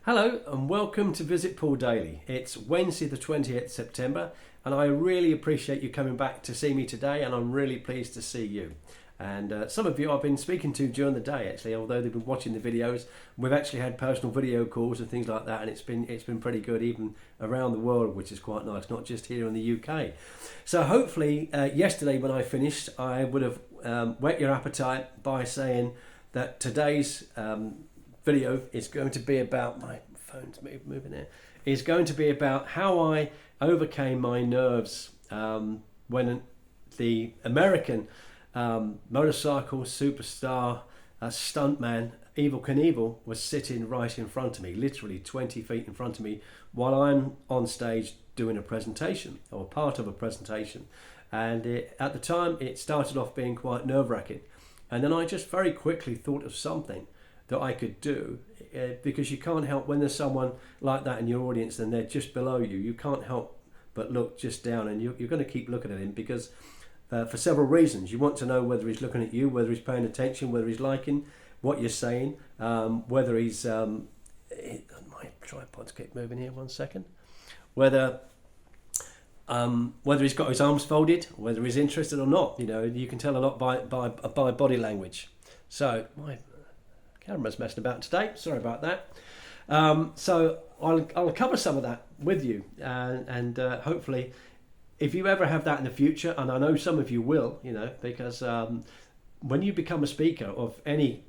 Hello and welcome to Visit Paul Daily. It's Wednesday the 28th September and I really appreciate you coming back to see me today, and I'm really pleased to see you. And some of you I've been speaking to during the day actually, although they've been watching the videos. We've actually had personal video calls and things like that, and it's been pretty good even around the world, which is quite nice, not just here in the UK. So hopefully yesterday when I finished I would have whet your appetite by saying that today's video is going to be about, my phone's moving there, is going to be about how I overcame my nerves when the American motorcycle superstar stuntman Evel Knievel was sitting right in front of me, literally 20 feet in front of me, while I'm on stage doing a presentation or part of a presentation. And at the time it started off being quite nerve-wracking, and then I just very quickly thought of something that I could do, because you can't help when there's someone like that in your audience and they're just below you. You can't help but look just down, and you're going to keep looking at him because for several reasons. You want to know whether he's looking at you, whether he's paying attention, whether he's liking what you're saying, whether he's my tripods keep moving here, one second, whether he's got his arms folded, whether he's interested or not. You know, you can tell a lot by body language. So my camera's messing about today, sorry about that. So I'll cover some of that with you, and hopefully if you ever have that in the future, and I know some of you will, you know, because when you become a speaker of any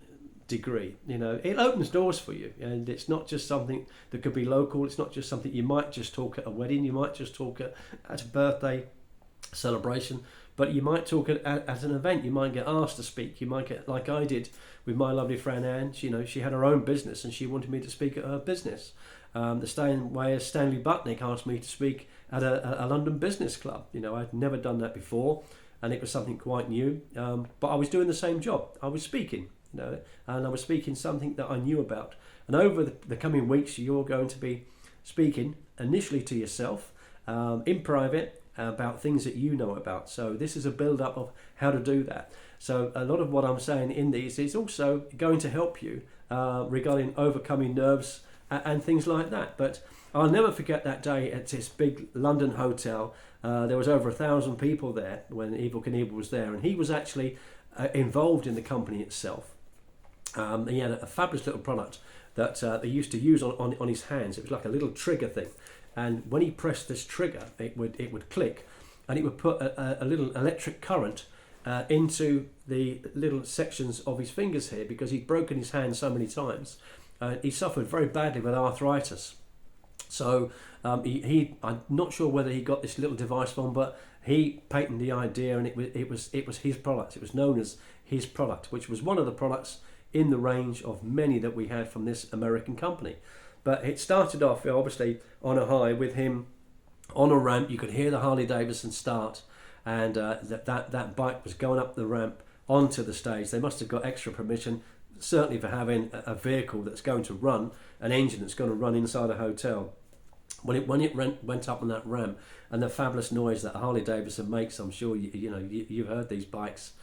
degree, you know, it opens doors for you, and it's not just something that could be local. It's not just something you might just talk at a wedding, you might just talk at a birthday celebration, but you might talk at an event. You might get asked to speak. You might get, like I did with my lovely friend Anne. You know, she had her own business and she wanted me to speak at her business. The same way as Stanley Butnick asked me to speak at a London business club. You know, I'd never done that before, and it was something quite new. But I was doing the same job. I was speaking, you know, and I was speaking something that I knew about. And over the coming weeks, you're going to be speaking initially to yourself, in private, about things that you know about. So this is a build-up of how to do that. So a lot of what I'm saying in these is also going to help you regarding overcoming nerves and things like that. But I'll never forget that day at this big London hotel. There was over 1,000 people there when Evel Knievel was there, and he was actually involved in the company itself. He had a fabulous little product that they used to use on his hands. It was like a little trigger thing, and when he pressed this trigger, it would click, and it would put a little electric current into the little sections of his fingers here, because he'd broken his hand so many times. He suffered very badly with arthritis. So I'm not sure whether he got this little device from, but he patented the idea, and it was his product. It was known as his product, which was one of the products in the range of many that we had from this American company. But it started off obviously on a high with him on a ramp. You could hear the Harley Davidson start, and that bike was going up the ramp onto the stage. They must have got extra permission, certainly for having a vehicle that's going to run, an engine that's going to run inside a hotel. When it went up on that ramp, and the fabulous noise that Harley Davidson makes, I'm sure you've heard these bikes,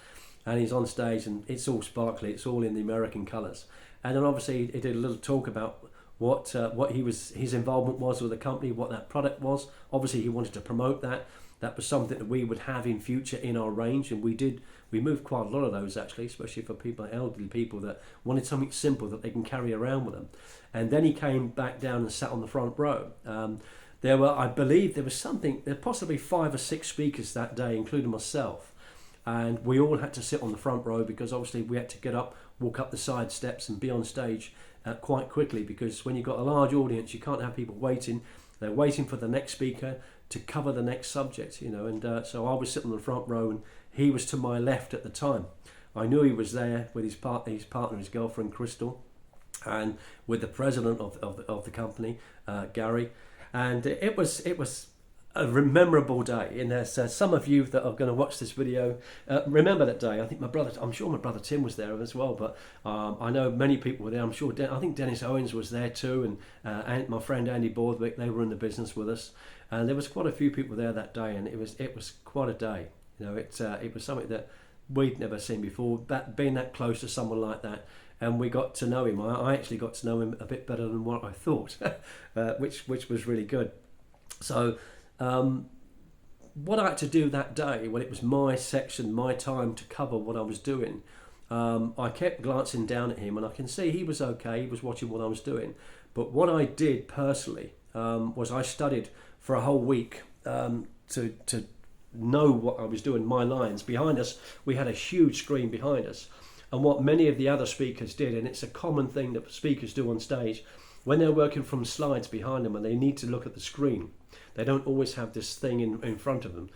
and he's on stage and it's all sparkly, it's all in the American colours. And then obviously he did a little talk about what his involvement was with the company, what that product was. Obviously he wanted to promote that. That was something that we would have in future in our range, and we moved quite a lot of those actually, especially for people, elderly people that wanted something simple that they can carry around with them. And then he came back down and sat on the front row. I believe there were possibly 5 or 6 speakers that day, including myself, and we all had to sit on the front row because obviously we had to get up, walk up the side steps and be on stage quite quickly, because when you've got a large audience you can't have people waiting. They're waiting for the next speaker to cover the next subject, you know. And so I was sitting on the front row, and he was to my left at the time. I knew he was there with his partner, his girlfriend Crystal, and with the president of the company, Gary. And it was a memorable day. And there's some of you that are going to watch this video remember that day. I'm sure my brother Tim was there as well, but I know many people were there. I'm sure I think Dennis Owens was there too, and my friend Andy Borthwick, they were in the business with us, and there was quite a few people there that day, and it was quite a day. You know, it was something that we'd never seen before. Being that close to someone like that, and we got to know him. I actually got to know him a bit better than what I thought, which was really good. So what I had to do that day, when it was my section, my time to cover what I was doing, I kept glancing down at him, and I can see he was okay. He was watching what I was doing. But what I did personally was I studied for a whole week to know what I was doing, my lines. Behind us, we had a huge screen behind us. And what many of the other speakers did, and it's a common thing that speakers do on stage, when they're working from slides behind them and they need to look at the screen, they don't always have this thing in front of them.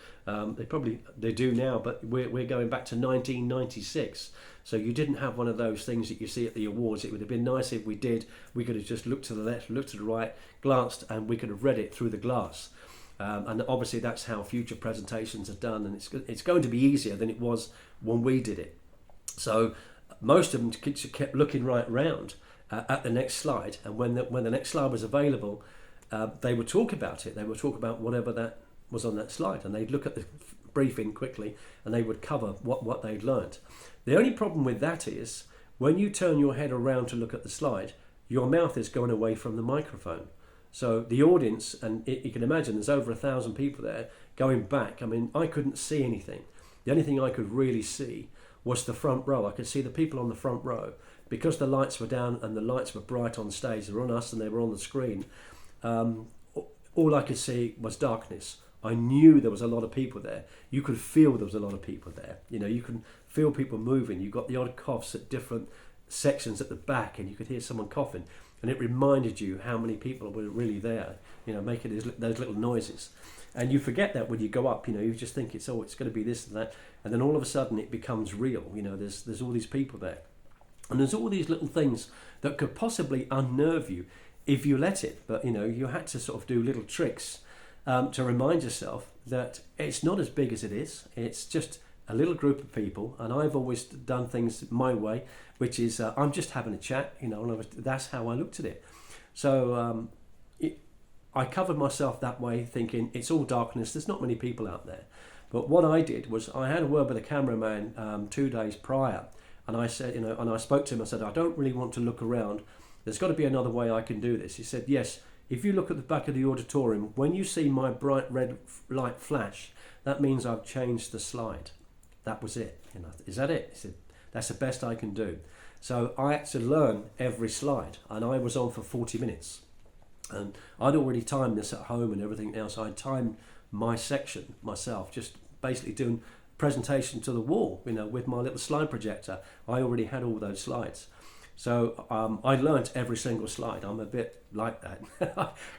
They do now, but we're going back to 1996. So you didn't have one of those things that you see at the awards. It would have been nice if we did. We could have just looked to the left, looked to the right, glanced, and we could have read it through the glass. And obviously that's how future presentations are done, and it's going to be easier than it was when we did it. So most of them kept looking right round at the next slide, and when the next slide was available, they would talk about it. They would talk about whatever that was on that slide, and they'd look at the briefing quickly, and they would cover what they'd learnt. The only problem with that is when you turn your head around to look at the slide, your mouth is going away from the microphone. So the audience, and you can imagine there's over 1,000 people there going back. I mean, I couldn't see anything. The only thing I could really see was the front row. I could see the people on the front row. Because the lights were down and the lights were bright on stage, they were on us and they were on the screen, all I could see was darkness. I knew there was a lot of people there. You could feel there was a lot of people there. You can feel people moving. You got the odd coughs at different sections at the back, and you could hear someone coughing, and it reminded you how many people were really there, making those little noises. And you forget that when you go up, you just think it's going to be this and that, and then all of a sudden it becomes real. There's all these people there, and there's all these little things that could possibly unnerve you if you let it. But you had to sort of do little tricks to remind yourself that it's not as big as it is. It's just a little group of people, and I've always done things my way, which is I'm just having a chat, and that's how I looked at it. So I covered myself that way, thinking it's all darkness, there's not many people out there. But what I did was I had a word with the cameraman 2 days prior, and I said, and I spoke to him. I said, I don't really want to look around. There's got to be another way I can do this. He said, yes. If you look at the back of the auditorium, when you see my bright red light flash, that means I've changed the slide. That was it. Is that it? He said, that's the best I can do. So I had to learn every slide, and I was on for 40 minutes. And I'd already timed this at home and everything else. I'd timed my section myself, just basically doing presentation to the wall, with my little slide projector. I already had all those slides. So I learnt every single slide. I'm a bit like that.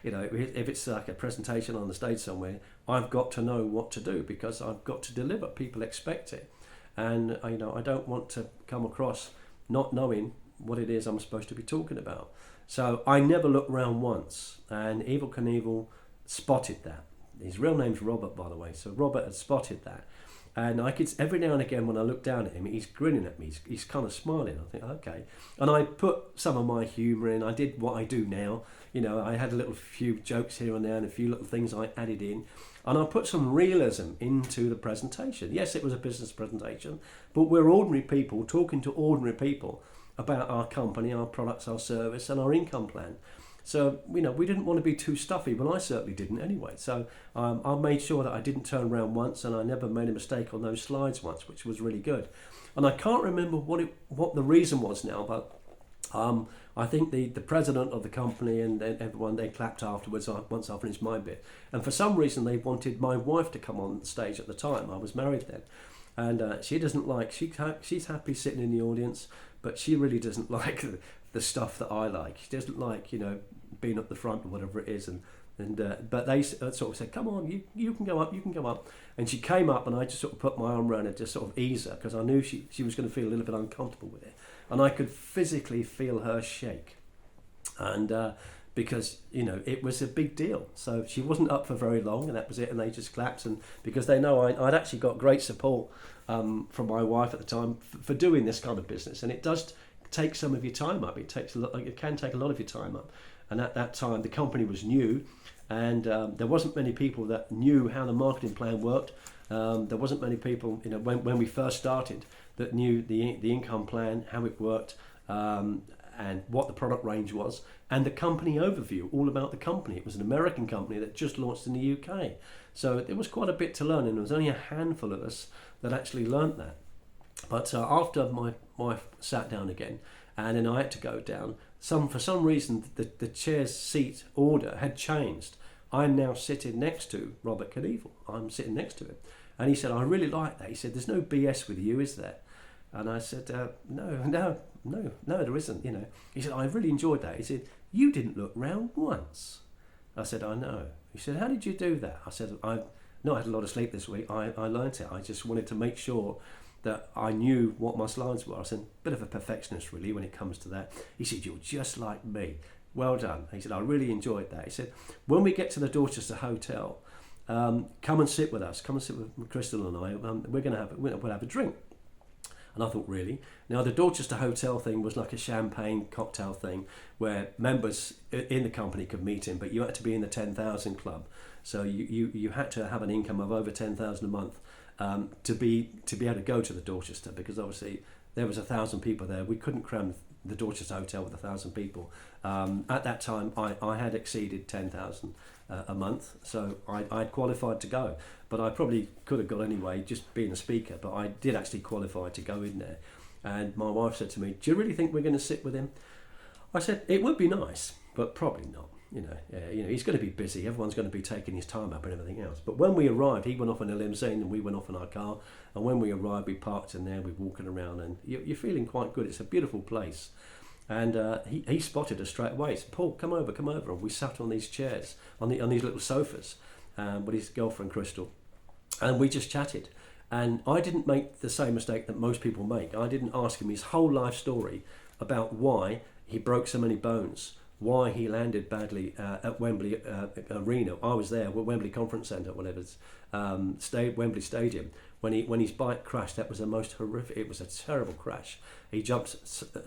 If it's like a presentation on the stage somewhere, I've got to know what to do because I've got to deliver. People expect it. And, I don't want to come across not knowing what it is I'm supposed to be talking about. So I never looked round once. And Evel Knievel spotted that. His real name's Robert, by the way. So Robert had spotted that. And I could, every now and again when I look down at him, he's grinning at me, he's kind of smiling. I think, okay. And I put some of my humour in. I did what I do now. I had a few jokes here and there and a few little things I added in. And I put some realism into the presentation. Yes, it was a business presentation, but we're ordinary people talking to ordinary people about our company, our products, our service, and our income plan. So, we didn't want to be too stuffy, but I certainly didn't anyway. So I made sure that I didn't turn around once, and I never made a mistake on those slides once, which was really good. And I can't remember what the reason was now, but I think the president of the company and everyone, they clapped afterwards once I finished my bit. And for some reason, they wanted my wife to come on the stage at the time. I was married then. And she doesn't like, she's happy sitting in the audience, but she really doesn't like the stuff that I like. She doesn't like, being up the front or whatever it is. But they sort of said, come on, you can go up, you can go up. And she came up, and I just sort of put my arm around her, just sort of ease her, because I knew she was going to feel a little bit uncomfortable with it. And I could physically feel her shake. And because, it was a big deal. So she wasn't up for very long, and that was it. And they just clapped. And because they know I'd actually got great support from my wife at the time for doing this kind of business. And it does take some of your time up. It can take a lot of your time up. And at that time, the company was new, and there wasn't many people that knew how the marketing plan worked. There wasn't many people, when we first started, that knew the income plan, how it worked. and what the product range was, and the company overview, all about the company. It was an American company that just launched in the UK. So there was quite a bit to learn, and there was only a handful of us that actually learnt that. But after my wife sat down again, and then I had to go down, for some reason the chair's seat order had changed. I'm now sitting next to Robert Knievel. I'm sitting next to him. And he said, I really like that. He said, there's no BS with you, is there? And I said, no, there isn't, you know. He said, I really enjoyed that. He said, you didn't look round once. I said, I know. He said, how did you do that? I said, I had a lot of sleep this week. I learnt it. I just wanted to make sure that I knew what my slides were. I said, a bit of a perfectionist really when it comes to that. He said, you're just like me. Well done. He said, I really enjoyed that. He said, when we get to the Dorchester Hotel, come and sit with us. Come and sit with Crystal and I. We'll have a drink. And I thought, really? Now, the Dorchester Hotel thing was like a champagne cocktail thing where members in the company could meet in, but you had to be in the 10,000 club. So you had to have an income of over 10,000 a month to be able to go to the Dorchester, because obviously there was 1,000 people there. We couldn't cram the Dorchester Hotel with 1,000 people. At that time, I had exceeded 10,000 a month, so I'd qualified to go. But I probably could have got anyway, just being a speaker, but I did actually qualify to go in there. And my wife said to me, do you really think we're going to sit with him? I said, it would be nice, but probably not. You know, he's going to be busy. Everyone's going to be taking his time up and everything else. But when we arrived, he went off in a limousine and we went off in our car. And when we arrived, we parked in there, we're walking around, and you're feeling quite good. It's a beautiful place. And he spotted us straight away. He said, Paul, come over. And we sat on these chairs, on these little sofas, with his girlfriend, Crystal. And we just chatted. And I didn't make the same mistake that most people make. I didn't ask him his whole life story about why he broke so many bones, why he landed badly at Wembley Arena. I was there, Wembley Conference Centre, whatever it's, Wembley Stadium. When his bike crashed, that was the most horrific. It was a terrible crash. He jumped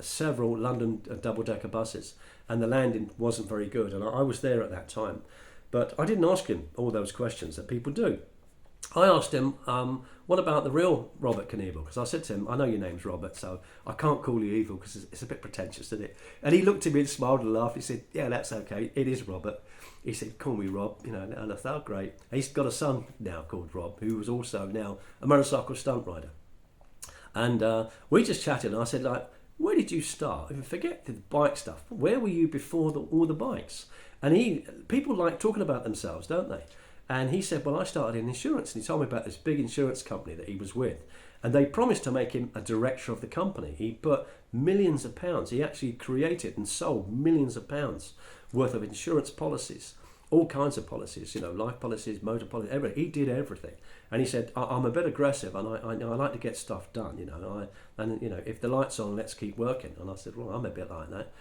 several London double-decker buses, and the landing wasn't very good. And I was there at that time, but I didn't ask him all those questions that people do. I asked him, what about the real Robert Knievel? Because I said to him, I know your name's Robert, so I can't call you Evel because it's a bit pretentious, isn't it? And he looked at me and smiled and laughed. He said, yeah, that's okay. It is Robert. He said, call me Rob, you know, and I thought, great. He's got a son now called Rob, who was also now a motorcycle stunt rider. And we just chatted, and I said, like, where did you start? Forget the bike stuff. Where were you before all the bikes? And people like talking about themselves, don't they? And he said, well, I started in insurance. And he told me about this big insurance company that he was with. And they promised to make him a director of the company. He put millions of pounds. He actually created and sold millions of pounds worth of insurance policies, all kinds of policies, you know, life policies, motor policies, everything. He did everything. And he said, I'm a bit aggressive and I like to get stuff done, you know. If the light's on, let's keep working. And I said, well, I'm a bit like that.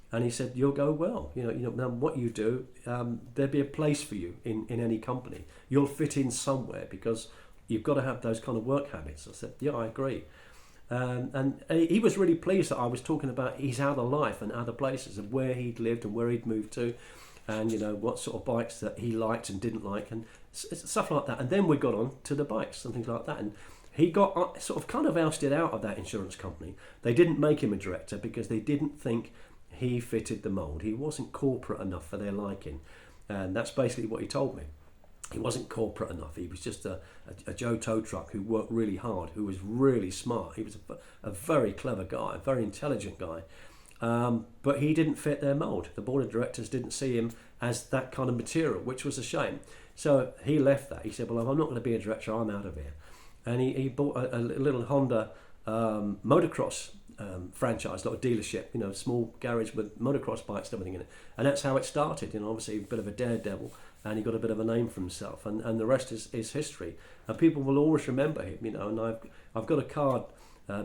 And he said, you'll go well. You know, now what you do, there'll be a place for you in any company. You'll fit in somewhere because you've got to have those kind of work habits. I said, yeah, I agree. And he was really pleased that I was talking about his other life and other places and where he'd lived and where he'd moved to, and, you know, what sort of bikes that he liked and didn't like and stuff like that. And then we got on to the bikes and things like that. And he got sort of kind of ousted out of that insurance company. They didn't make him a director because they didn't think he fitted the mould. He wasn't corporate enough for their liking. And that's basically what he told me. He wasn't corporate enough. He was just a Joe tow truck who worked really hard, who was really smart. He was a very clever guy, a very intelligent guy. But he didn't fit their mould. The board of directors didn't see him as that kind of material, which was a shame. So he left that. He said, well, if I'm not going to be a director, I'm out of here. And he bought a little Honda motocross franchise, like a dealership, you know, small garage with motocross bikes and everything in it. And that's how it started, you know, obviously a bit of a daredevil, and he got a bit of a name for himself, and the rest is history. And people will always remember him, you know. And I've got a card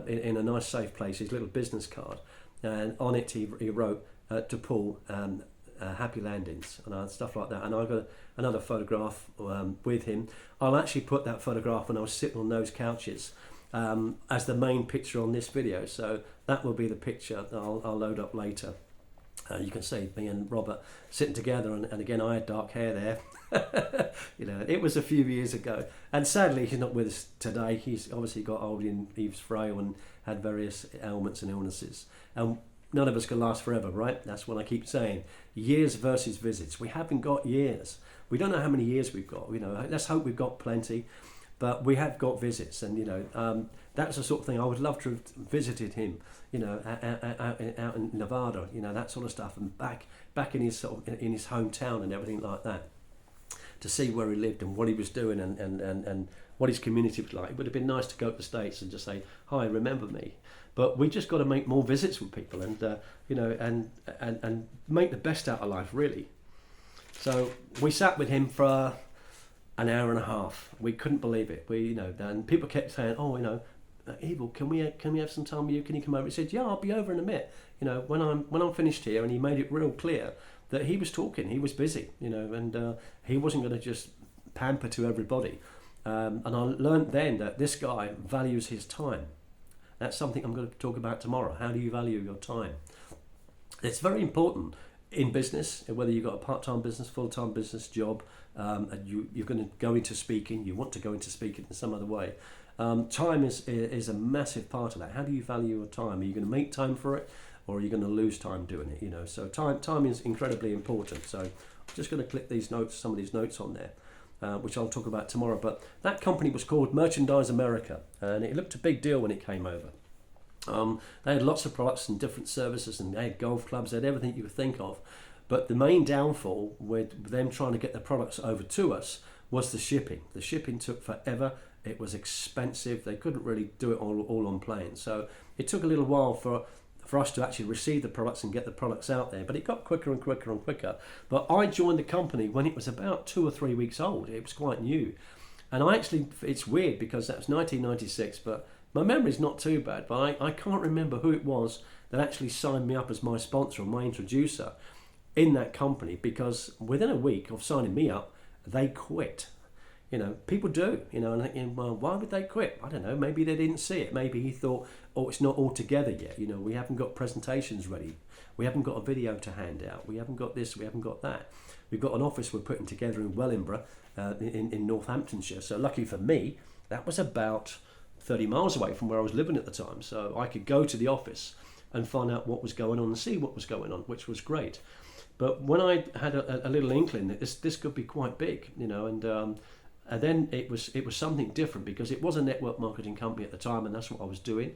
in a nice safe place, his little business card, and on it he wrote to Paul, happy landings and stuff like that. And I've got another photograph with him. I'll actually put that photograph when I was sitting on those couches as the main picture on this video, so that will be the picture that I'll load up later. You can see me and Robert sitting together, and again I had dark hair there. You know, it was a few years ago, and sadly he's not with us today. He's obviously got old and he was frail and had various ailments and illnesses. And none of us can last forever, right? That's what I keep saying. Years versus visits. We haven't got years. We don't know how many years we've got. Let's hope we've got plenty, but we have got visits, and that's the sort of thing I would love to have visited him. Out in Nevada, that sort of stuff, and back in his in his hometown and everything like that, to see where he lived and what he was doing and what his community was like. It would have been nice to go to the States and just say, "Hi, remember me?" But we just got to make more visits with people, and and make the best out of life, really. So we sat with him for an hour and a half. We couldn't believe it. And people kept saying, "Oh, Evel, can we have some time with you? Can you come over?" He said, "Yeah, I'll be over in a minute. When I'm finished here." And he made it real clear that he was talking, he was busy, and he wasn't going to just pamper to everybody. And I learned then that this guy values his time. That's something I'm going to talk about tomorrow. How do you value your time? It's very important in business, whether you've got a part-time business, full-time business, job, and you're going to go into speaking, you want to go into speaking in some other way. Time is a massive part of that. How do you value your time? Are you going to make time for it, or are you going to lose time doing it? So time is incredibly important. So I'm just going to click some of these notes on there, which I'll talk about tomorrow. But that company was called Merchandise America, and it looked a big deal when it came over. They had lots of products and different services, and they had golf clubs, they had everything you could think of. But the main downfall with them trying to get the products over to us was the shipping. The shipping took forever. It was expensive. They couldn't really do it all on planes. So it took a little while for us to actually receive the products and get the products out there. But it got quicker and quicker and quicker. But I joined the company when it was about 2 or 3 weeks old. It was quite new. And it's weird because that was 1996, but my memory's not too bad. But I can't remember who it was that actually signed me up as my sponsor or my introducer in that company, because within a week of signing me up, they quit. People do, and well, why would they quit? I don't know, maybe they didn't see it. Maybe he thought, oh, it's not all together yet. We haven't got presentations ready. We haven't got a video to hand out. We haven't got this, we haven't got that. We've got an office we're putting together in Wellingborough, in Northamptonshire. So lucky for me, that was about 30 miles away from where I was living at the time. So I could go to the office and find out what was going on and see what was going on, which was great. But when I had a little inkling that this could be quite big, and then it was something different, because it was a network marketing company at the time, and that's what I was doing.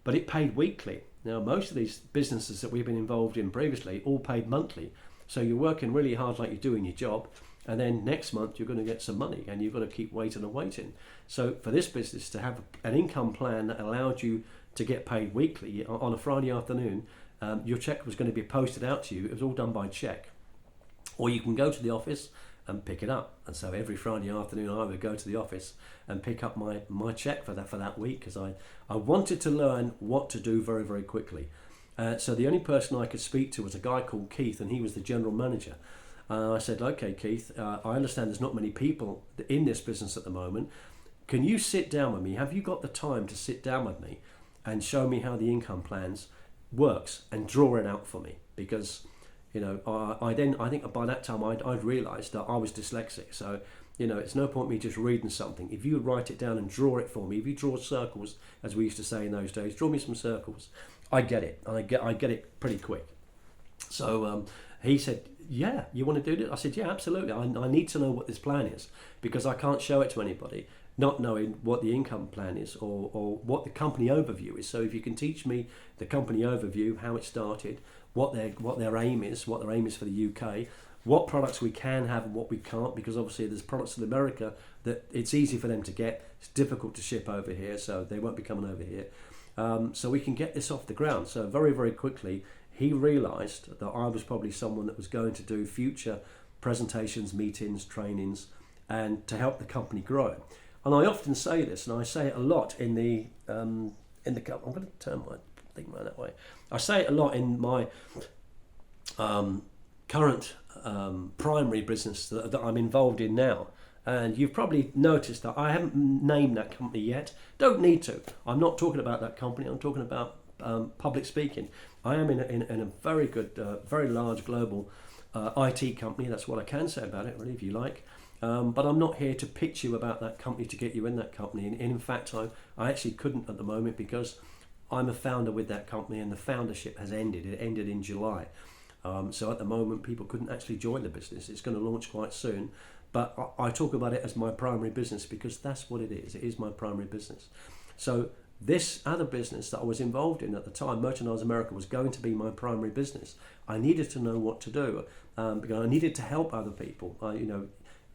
But it paid weekly. Now, most of these businesses that we've been involved in previously all paid monthly. So you're working really hard like you're doing your job, and then next month you're going to get some money, and you've got to keep waiting and waiting. So for this business to have an income plan that allowed you to get paid weekly on a Friday afternoon, your check was going to be posted out to you. It was all done by check. Or you can go to the office and pick it up. And so every Friday afternoon I would go to the office and pick up my check for that week, because I wanted to learn what to do very, very quickly. So the only person I could speak to was a guy called Keith, and he was the general manager. I said, okay, Keith, I understand there's not many people in this business at the moment. Can you sit down with me? Have you got the time to sit down with me and show me how the income plans works and draw it out for me? Because I think by that time I'd realised that I was dyslexic. So it's no point me just reading something. If you write it down and draw it for me, if you draw circles, as we used to say in those days, draw me some circles, I get it. I get it pretty quick. So he said, yeah, you want to do this? I said, yeah, absolutely. I need to know what this plan is, because I can't show it to anybody not knowing what the income plan is or what the company overview is. So if you can teach me the company overview, how it started, what their aim is for the UK, what products we can have and what we can't, because obviously there's products in America that it's easy for them to get, it's difficult to ship over here, so they won't be coming over here. So we can get this off the ground. So very, very quickly, he realised that I was probably someone that was going to do future presentations, meetings, trainings, and to help the company grow. And I often say this, and I say it a lot in the I'm going to turn my thing around that way. I say it a lot in my current primary business that I'm involved in now. And you've probably noticed that I haven't named that company yet. Don't need to. I'm not talking about that company. I'm talking about public speaking. I am in a very good, very large global IT company. That's what I can say about it, really, if you like. But I'm not here to pitch you about that company to get you in that company. And in fact, I actually couldn't at the moment, because I'm a founder with that company, and the foundership has ended. It ended in July. So at the moment, people couldn't actually join the business. It's going to launch quite soon. But I talk about it as my primary business because that's what it is. It is my primary business. So this other business that I was involved in at the time, Merchandise America, was going to be my primary business. I needed to know what to do because I needed to help other people.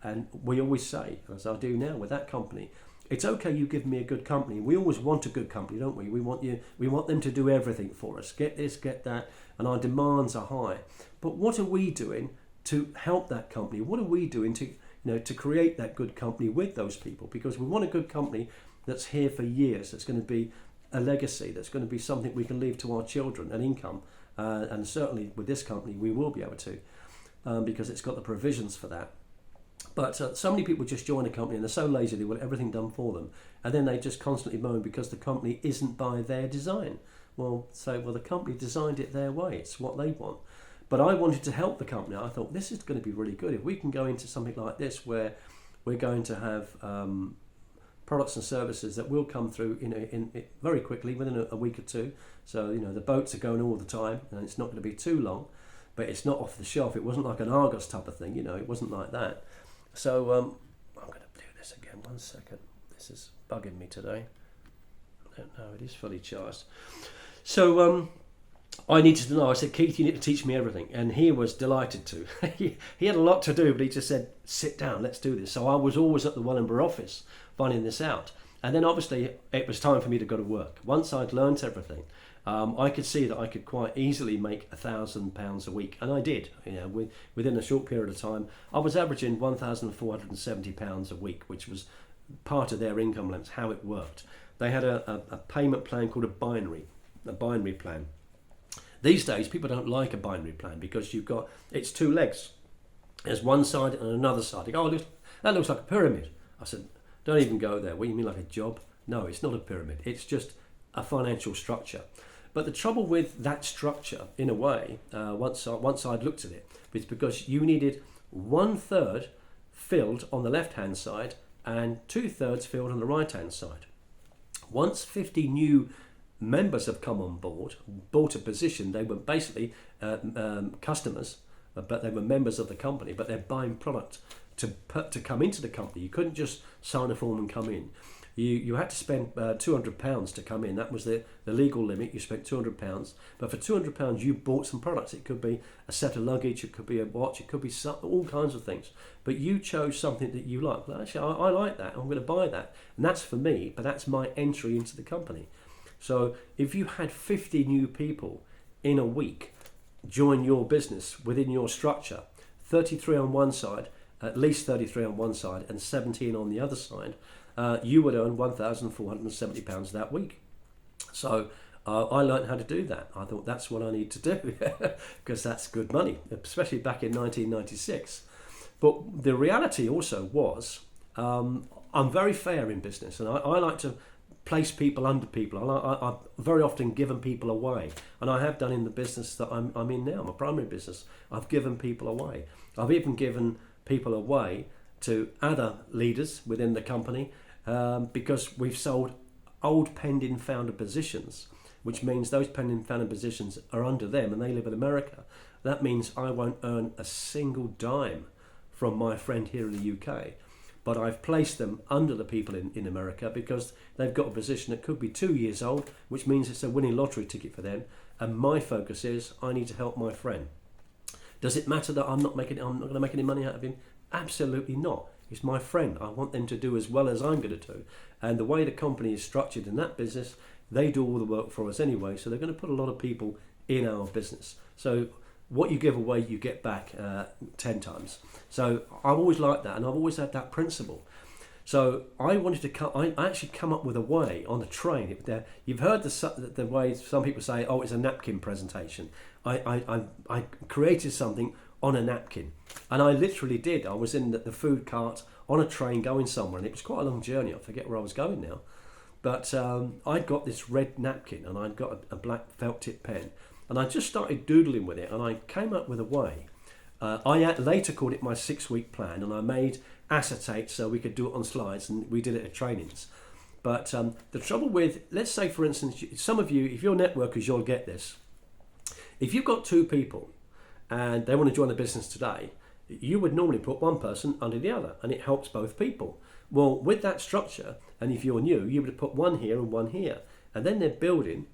And we always say, as I do now with that company, it's okay you give me a good company. We always want a good company, don't we? We want them to do everything for us. Get this, get that, and our demands are high. But what are we doing to help that company? What are we doing to create that good company with those people? Because we want a good company that's here for years, that's going to be a legacy, that's going to be something we can leave to our children, an income. And certainly with this company, we will be able to, because it's got the provisions for that. But so many people just join a company and they're so lazy they want everything done for them. And then they just constantly moan because the company isn't by their design. Well, the company designed it their way. It's what they want. But I wanted to help the company. I thought this is going to be really good. If we can go into something like this where we're going to have products and services that will come through in very quickly, within a week or two. So, the boats are going all the time and it's not going to be too long. But it's not off the shelf. It wasn't like an Argos type of thing, it wasn't like that. So I'm going to do this again. 1 second. This is bugging me today. I don't know. It is fully charged. So I needed to know. I said, Keith, you need to teach me everything. And he was delighted to. He had a lot to do, but he just said, sit down, let's do this. So I was always at the Wellingborough office finding this out. And then obviously it was time for me to go to work. Once I'd learnt everything, I could see that I could quite easily make £1,000 a week, and I did. Within a short period of time, I was averaging £1,470 a week, which was part of their income limits. How it worked, they had a payment plan called a binary plan. These days, people don't like a binary plan because it's two legs. There's one side and another side. They go, that looks like a pyramid. I said, don't even go there. What do you mean, like a job? No, it's not a pyramid. It's just a financial structure. But the trouble with that structure, in a way, once I'd looked at it, is because you needed 1/3 filled on the left-hand side and 2/3 filled on the right-hand side. Once 50 new members have come on board, bought a position, they were basically customers, but they were members of the company, but they're buying product to come into the company. You couldn't just sign a form and come in. You had to spend £200 to come in. That was the legal limit. You spent £200, but for £200 you bought some products. It could be a set of luggage, it could be a watch, it could be all kinds of things. But you chose something that you like. Well, actually, I like that. I'm going to buy that, and that's for me. But that's my entry into the company. So if you had 50 new people in a week join your business within your structure, 33 on one side, at least 33 on one side, and 17 on the other side, you would earn £1,470 that week. So I learned how to do that. I thought that's what I need to do because that's good money, especially back in 1996. But the reality also was I'm very fair in business, and I like to place people under people. I've very often given people away, and I have done in the business that I'm in now, my primary business. I've given people away. I've even given people away to other leaders within the company because we've sold old pending founder positions, which means those pending founder positions are under them and they live in America. That means I won't earn a single dime from my friend here in the UK, but I've placed them under the people in America because they've got a position that could be 2 years old, which means it's a winning lottery ticket for them, and my focus is I need to help my friend. Does it matter that I'm not going to make any money out of him? Absolutely not. He's my friend. I want them to do as well as I'm going to do. And the way the company is structured in that business, they do all the work for us anyway. So they're going to put a lot of people in our business. So what you give away, you get back 10 times. So I've always liked that, and I've always had that principle. So I wanted to I actually come up with a way on the train. You've heard the way some people say, oh, it's a napkin presentation. I created something on a napkin, and I literally did. I was in the food cart on a train going somewhere, and it was quite a long journey. I forget where I was going now, but I got this red napkin, and I'd got a black felt tip pen, and I just started doodling with it, and I came up with a way. I later called it my 6-week plan, and I made acetate so we could do it on slides, and we did it at trainings. But the trouble with, let's say for instance, some of you, if you're networkers, you'll get this. If you've got two people and they want to join the business today, you would normally put one person under the other, and it helps both people. Well, with that structure, and if you're new, you would put one here and one here, and then they're building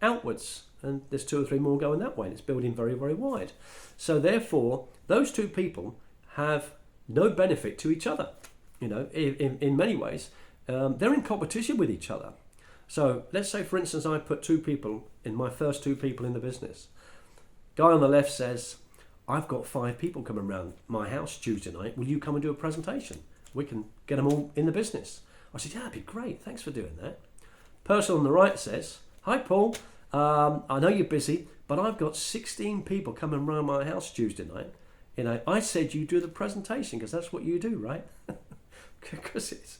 outwards, and there's two or three more going that way, and it's building very, very wide. So therefore, those two people have no benefit to each other. You know, in many ways, they're in competition with each other. So let's say, for instance, I put two people in my first two people in the business. Guy on the left says, I've got 5 people coming around my house Tuesday night. Will you come and do a presentation? We can get them all in the business. I said, yeah, that'd be great. Thanks for doing that. Person on the right says, hi, Paul. I know you're busy, but I've got 16 people coming around my house Tuesday night. You know, I said you do the presentation because that's what you do, right? Because it's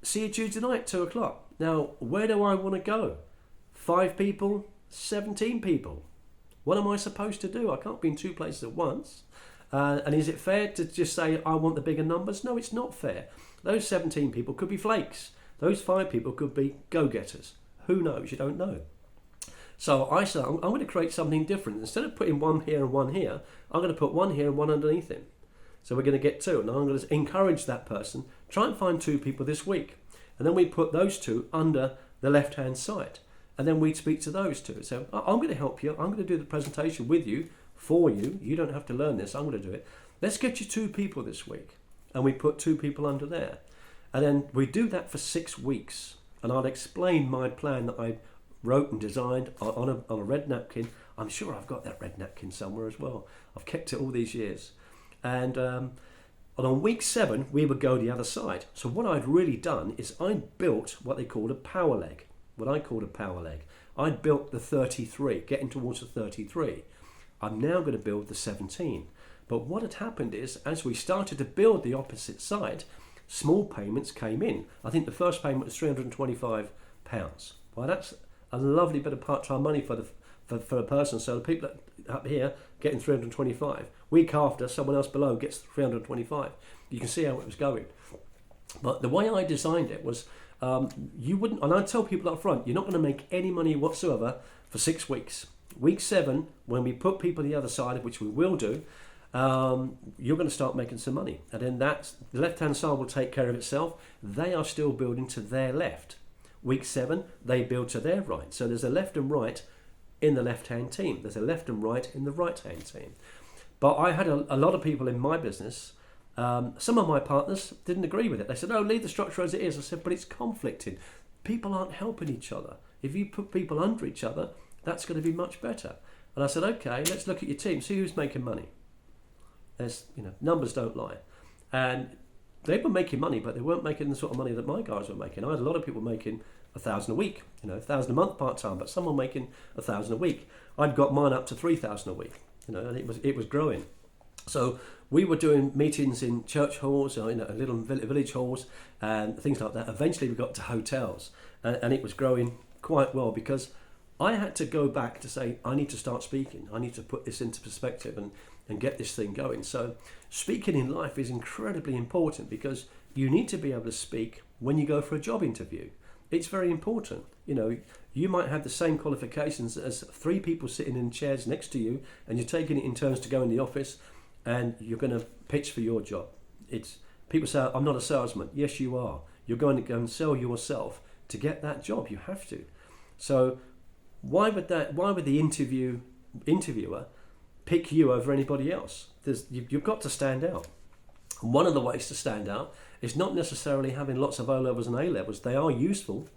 see you Tuesday night, 2:00. Now, where do I want to go? 5 people, 17 people. What am I supposed to do? I can't be in 2 places at once. And is it fair to just say I want the bigger numbers? No, it's not fair. Those 17 people could be flakes. Those 5 people could be go-getters. Who knows? You don't know. So I said, I'm going to create something different. Instead of putting one here and one here, I'm going to put one here and one underneath him. So we're going to get 2. And I'm going to encourage that person, try and find 2 people this week. And then we put those 2 under the left-hand side. And then we speak to those 2. So I'm going to help you. I'm going to do the presentation with you, for you. You don't have to learn this. I'm going to do it. Let's get you 2 people this week. And we put 2 people under there. And then we do that for 6 weeks. And I'll explain my plan that I wrote and designed on a red napkin. I'm sure I've got that red napkin somewhere as well. I've kept it all these years. And on week 7, we would go the other side. So what I'd really done is I built what they called a power leg. What I called a power leg. I'd built the 33, getting towards the 33. I'm now going to build the 17. But what had happened is, as we started to build the opposite side, small payments came in. I think the first payment was £325. Well, that's a lovely bit of part-time money for a person. So the people up here getting 325. Week after, someone else below gets 325. You can see how it was going. But the way I designed it was, you wouldn't, and I tell people up front, you're not going to make any money whatsoever for 6 weeks. Week 7, when we put people the other side, which we will do, you're going to start making some money. And then the left-hand side will take care of itself. They are still building to their left. Week 7, they build to their right. So there's a left and right in the left-hand team. There's a left and right in the right-hand team. But I had a lot of people in my business. Some of my partners didn't agree with it. They said, "Oh, leave the structure as it is." I said, "But it's conflicting. People aren't helping each other. If you put people under each other, that's going to be much better." And I said, "Okay, let's look at your team. See who's making money." There's, numbers don't lie. And they were making money, but they weren't making the sort of money that my guys were making. I had a lot of people making 1,000 a week, 1,000 a month part-time, but some were making 1,000 a week. I'd got mine up to 3,000 a week, and it was growing. So we were doing meetings in church halls, little village halls, and things like that. Eventually we got to hotels, and it was growing quite well because I had to go back to say, I need to start speaking. I need to put this into perspective and get this thing going. So speaking in life is incredibly important because you need to be able to speak when you go for a job interview. It's very important. You might have the same qualifications as 3 people sitting in chairs next to you, and you're taking it in turns to go in the office, and you're going to pitch for your job. People say, "I'm not a salesman." Yes, you are. You're going to go and sell yourself to get that job. You have to. So why would the interviewer pick you over anybody else? You've got to stand out. And one of the ways to stand out is not necessarily having lots of O-levels and A-levels. They are useful,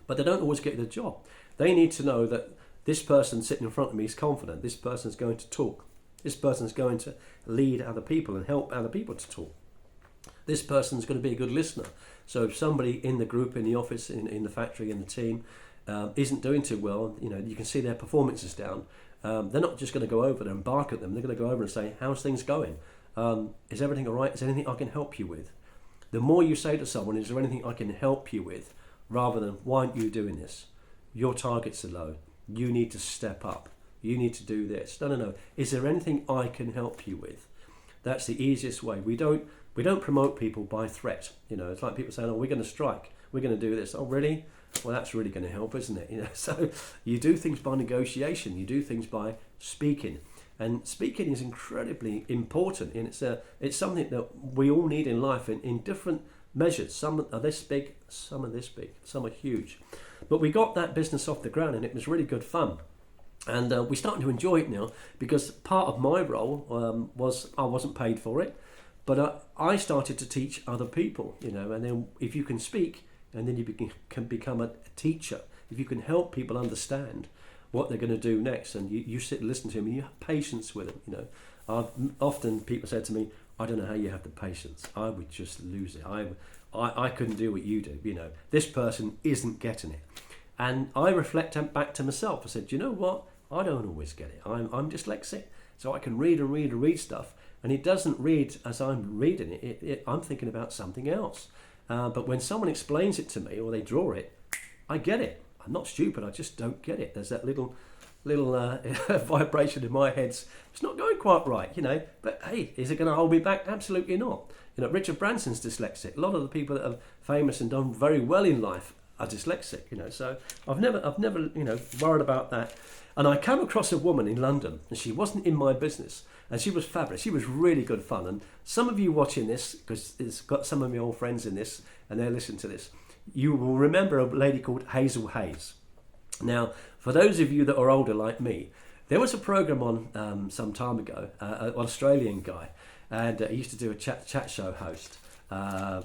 but they don't always get the job. They need to know that this person sitting in front of me is confident. This person's going to talk. This person's going to lead other people and help other people to talk. This person's going to be a good listener. So if somebody in the group, in the office, in the factory, in the team, isn't doing too well, you can see their performance is down. They're not just going to go over there and bark at them. They're going to go over and say, "How's things going? Is everything all right? Is there anything I can help you with?" The more you say to someone, "Is there anything I can help you with?" rather than, "Why aren't you doing this? Your targets are low. You need to step up. You need to do this." No. Is there anything I can help you with? That's the easiest way. We don't promote people by threat. It's like people saying, "Oh, we're going to strike." we're going to do this. Oh, really? Well, that's really going to help, isn't it? So you do things by negotiation. You do things by speaking. And speaking is incredibly important, and it's something that we all need in life in different measures. Some are this big, some are this big, some are huge. But we got that business off the ground, and it was really good fun. And we're starting to enjoy it now, because part of my role was I wasn't paid for it, but I started to teach other people, and then if you can speak, and then you can become a teacher, if you can help people understand what they're going to do next, and you sit and listen to them, and you have patience with them. Often people said to me, I don't know how you have the patience. I would just lose it. I couldn't do what you do. This person isn't getting it. And I reflect back to myself. I said, you know what? I don't always get it. I'm dyslexic, so I can read and read and read stuff, and it doesn't read as I'm reading it. I'm thinking about something else. But when someone explains it to me, or they draw it, I get it. I'm not stupid, I just don't get it. There's that little vibration in my head. It's not going quite right, But hey, is it going to hold me back? Absolutely not. Richard Branson's dyslexic. A lot of the people that are famous and done very well in life are dyslexic, So I've never, worried about that. And I came across a woman in London, and she wasn't in my business, and she was fabulous. She was really good fun. And some of you watching this, because it's got some of my old friends in this, and they're listening to this, you will remember a lady called Hazel Hayes. Now, for those of you that are older like me, there was a program on some time ago, an Australian guy, and he used to do a chat show host. I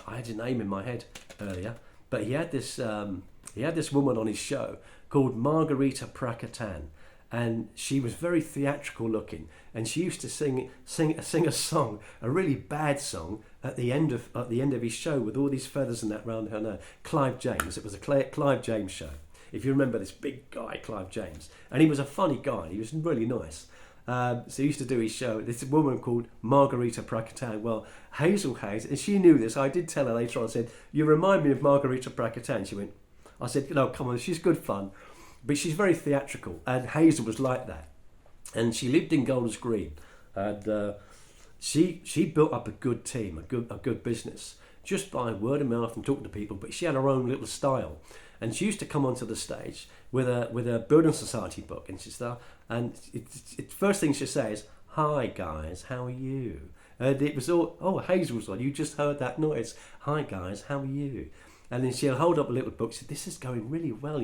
had his name in my head earlier, but he had this woman on his show called Margarita Prakatan, and she was very theatrical looking, and she used to sing a song, a really bad song, at the end of his show, with all these feathers and that round her nose. Clive James. It was a Clive James show. If you remember this big guy, Clive James, and he was a funny guy. He was really nice. So he used to do his show. This woman called Margarita Prakatan. Well, Hazel Hayes, and she knew this. I did tell her later on. I said, "You remind me of Margarita Prakatan." She went. I said, "No, come on, she's good fun, but she's very theatrical." And Hazel was like that, and she lived in Golders Green, and she built up a good team, a good business, just by word of mouth and talking to people. But she had her own little style. And she used to come onto the stage with a building society book, and first thing she'd say is, "Hi guys, how are you?" And it was all, "Oh, Hazel's on. You just heard that noise. Hi guys, how are you?" And then she'll hold up a little book. Say, "This is going really well.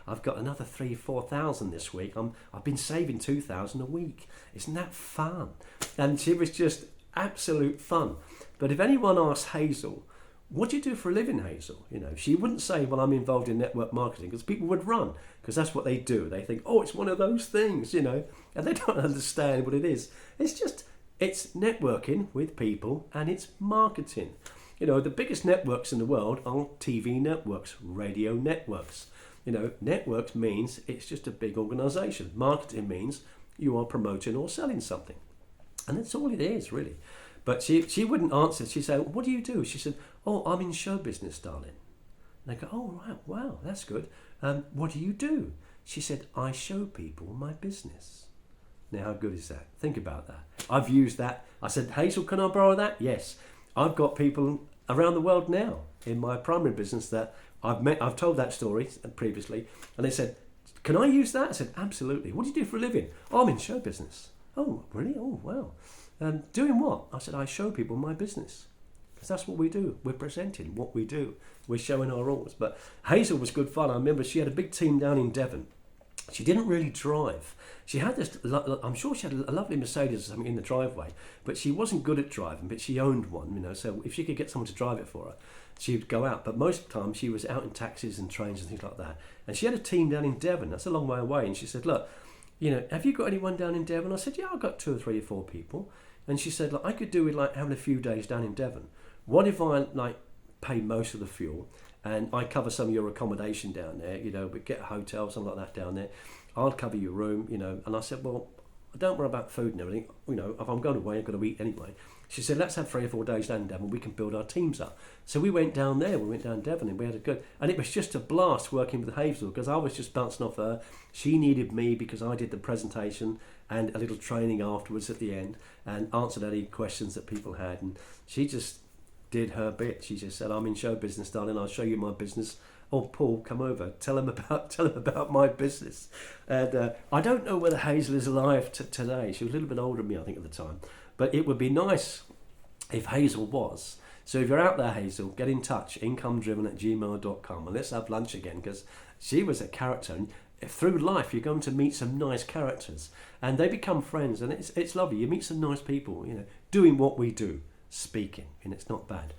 I've got another 3,000-4,000 this week. I've been saving 2,000 a week. Isn't that fun?" And she was just absolute fun. But if anyone asks Hazel, "What do you do for a living, Hazel?" She wouldn't say, "Well, I'm involved in network marketing," because people would run, because that's what they do. They think, "Oh, it's one of those things," and they don't understand what it is. It's networking with people, and it's marketing. The biggest networks in the world are TV networks, radio networks. Networks means it's just a big organisation. Marketing means you are promoting or selling something, and that's all it is, really. But she wouldn't answer. She'd say, "What do you do?" She said, "Oh, I'm in show business, darling." And I go, "Oh, right, wow, that's good. What do you do?" She said, "I show people my business." Now, how good is that? Think about that. I've used that. I said, "Hazel, can I borrow that?" Yes. I've got people around the world now in my primary business that I've met. I've told that story previously, and they said, "Can I use that?" I said, "Absolutely." "What do you do for a living?" "Oh, I'm in show business." "Oh, really? Oh, wow. Doing what?" I said, "I show people my business." Because that's what we do. We're presenting what we do. We're showing our rules. But Hazel was good fun. I remember she had a big team down in Devon. She didn't really drive. She had this, I'm sure she had a lovely Mercedes or something in the driveway, but she wasn't good at driving, but she owned one, so if she could get someone to drive it for her, she'd go out. But most of the time she was out in taxis and trains and things like that. And she had a team down in Devon. That's a long way away. And she said, "Look, have you got anyone down in Devon?" I said, "Yeah, I've got 2 or 3 or 4 people." And she said, "Look, I could do with having a few days down in Devon. What if I pay most of the fuel, and I cover some of your accommodation down there? We get a hotel, something like that down there. I'll cover your room, And I said, "Well, don't worry about food and everything. If I'm going away, I've got to eat anyway." She said, "Let's have 3 or 4 days down in Devon. We can build our teams up." So we went down there. We went down Devon, and we had a good. And it was just a blast working with Hazel, because I was just bouncing off her. She needed me because I did the presentation and a little training afterwards at the end, and answered any questions that people had. And she just did her bit. She just said, I'm in show business, darling, I'll show you my business. Oh, Paul, come over, tell him about my business. And I don't know whether Hazel is alive today. She was a little bit older than me, I think, at the time. But it would be nice if Hazel was. So if you're out there, Hazel, get in touch, incomedriven@gmail.com, and let's have lunch again, because she was a character. And through life, you're going to meet some nice characters, and they become friends, and it's lovely. You meet some nice people, doing what we do, speaking, and it's not bad.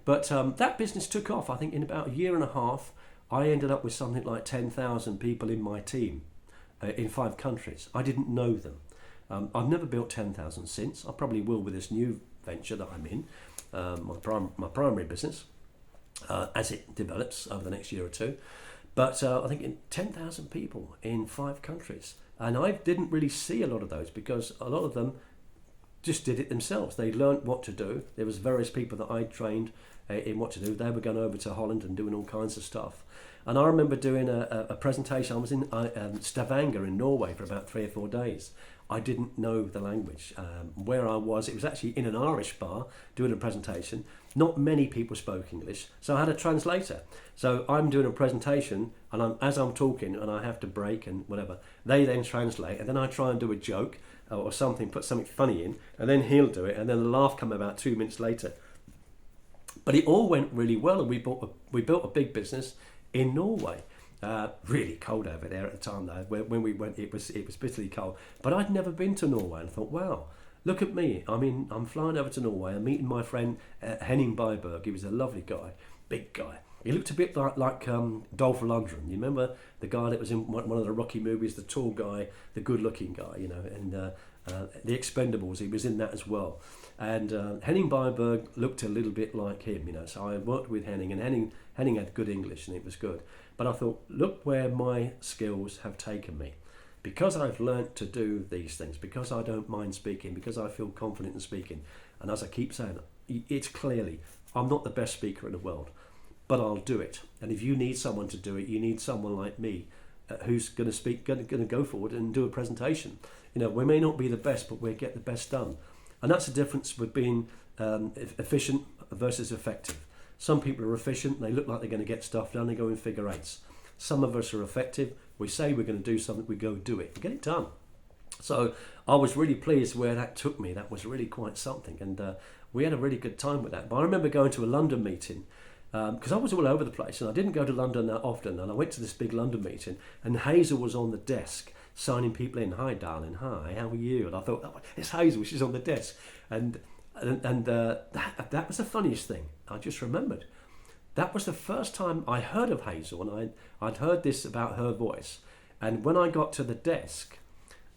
But that business took off. I think in about a year and a half, I ended up with something like 10,000 people in my team in 5 countries. I didn't know them. I've never built 10,000 since. I probably will with this new venture that I'm in, my primary business, as it develops over the next year or two. But I think in 10,000 people in 5 countries. And I didn't really see a lot of those, because a lot of them just did it themselves. They learnt what to do. There was various people that I trained in what to do. They were going over to Holland and doing all kinds of stuff. And I remember doing a presentation. I was in Stavanger in Norway for about 3 or 4 days. I didn't know the language. Where I was, it was actually in an Irish bar doing a presentation. Not many people spoke English, so I had a translator. So I'm doing a presentation, and as I'm talking, and I have to break and whatever, they then translate, and then I try and do a joke or something, put something funny in, and then he'll do it, and then the laugh come about 2 minutes later. But it all went really well, and we built a big business in Norway. Really cold over there at the time, though. When we went, it was bitterly cold. But I'd never been to Norway, and I thought, wow, look at me. I'm flying over to Norway. I'm meeting my friend Henning Byberg. He was a lovely guy, big guy. He looked a bit like Dolph Lundgren. You remember the guy that was in one of the Rocky movies, the tall guy, the good-looking guy, and The Expendables. He was in that as well. And Henning Byberg looked a little bit like him, So I worked with Henning, and Henning had good English, and it was good. But I thought, look where my skills have taken me. Because I've learnt to do these things, because I don't mind speaking, because I feel confident in speaking, and as I keep saying, it's clearly, I'm not the best speaker in the world, but I'll do it. And if you need someone to do it, you need someone like me who's going to speak, going to go forward and do a presentation. We may not be the best, but we'll get the best done. And that's the difference with being efficient versus effective. Some people are efficient, they look like they're going to get stuff done, they go in figure eights. Some of us are effective, we say we're going to do something, we go do it, we get it done. So I was really pleased where that took me. That was really quite something, and we had a really good time with that. But I remember going to a London meeting, because I was all over the place, and I didn't go to London that often, and I went to this big London meeting, and Hazel was on the desk signing people in. Hi darling, hi, how are you? And I thought, oh, it's Hazel, she's on the desk. And that was the funniest thing. I just remembered. That was the first time I heard of Hazel, and I'd heard this about her voice. And when I got to the desk,